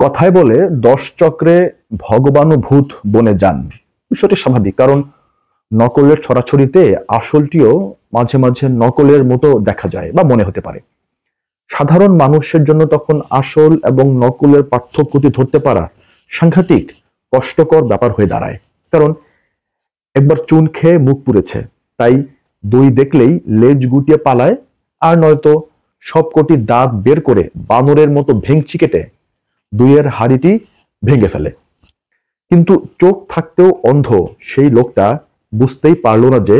কথায় বলে 10 চক্রে ভগবান ও ভূত বনে যান। বিষয়টি স্বাভাবিক, কারণ নকলের ছড়াছড়িতে আসলটিও মাঝে মাঝে নকলের মতো দেখা যায় বা মনে হতে পারে। সাধারণ মানুষের জন্য তখন আসল এবং নকলের পার্থক্যটি ধরতে পারা সাংঘাতিক কষ্টকর ব্যাপার হয়ে দাঁড়ায়। কারণ একবার চুন খেয়ে মুখ পুড়েছে, তাই দই দেখলেই লেজ গুটিয়ে পালায়, আর নয়তো সবকটি দাঁত বের করে বানরের মতো ভেঙচি কেটে দইয়ের হাঁড়িটি ভেঙে ফেলে। কিন্তু চোখ থাকতেও অন্ধ সেই লোকটা বুঝতেই পারল না যে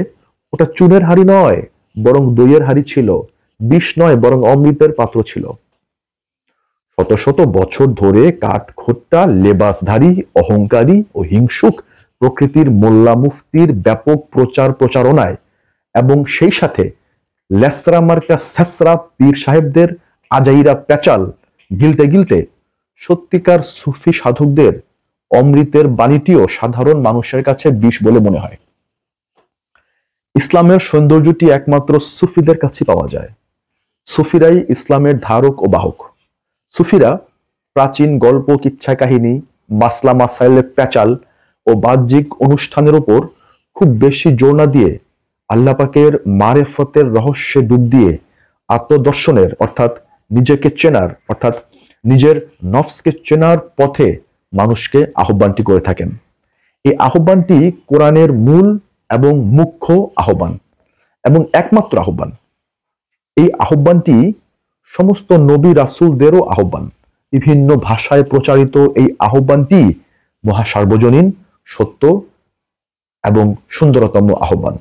ওটা চুনের হাঁড়ি নয়, বরং দইয়ের হাঁড়ি ছিল। বিষ নয়, বরং অমৃতের পাত্র ছিল। শত শত বছর ধরে কাঠখোট্টা লেবাসধারী অহংকারী ও হিংসুক প্রকৃতির মোল্লা মুফতির ব্যাপক প্রচার প্রচারণায় এবং সেই সাথে লেসরা মার্কা স্যাসরা পীর সাহেবদের আজাইরা প্যাচাল গিলতে গিলতে সত্যিকার সুফি সাধকদের অমৃতের বাণীটিও সাধারণ মানুষের কাছে বিষ বলে মনে হয়। ইসলামের সৌন্দর্যটি একমাত্র সুফিদের কাছে পাওয়া যায়। সুফিরাই ইসলামের ধারক ও বাহক। সুফিরা প্রাচীন গল্প, কিচ্ছা কাহিনী, মাসলা মাসাইলের প্যাচাল ও বাহ্যিক অনুষ্ঠানের উপর খুব বেশি জোর না দিয়ে আল্লাহ পাকের মারেফতের রহস্যে ডুব দিয়ে আত্মদর্শনের অর্থাৎ নিজেকে চেনার অর্থাৎ নিজের নফসকে চেনার পথে মানুষকে আহ্বানটি করে থাকেন। এই আহ্বানটি কোরআনের মূল এবং মুখ্য আহ্বান এবং একমাত্র আহ্বান। এই আহ্বানটি সমস্ত নবী রাসূলদেরও আহ্বান। বিভিন্ন ভাষায় প্রচারিত এই আহ্বানটি মহা সার্বজনীন, সত্য এবং সুন্দরতম আহ্বান।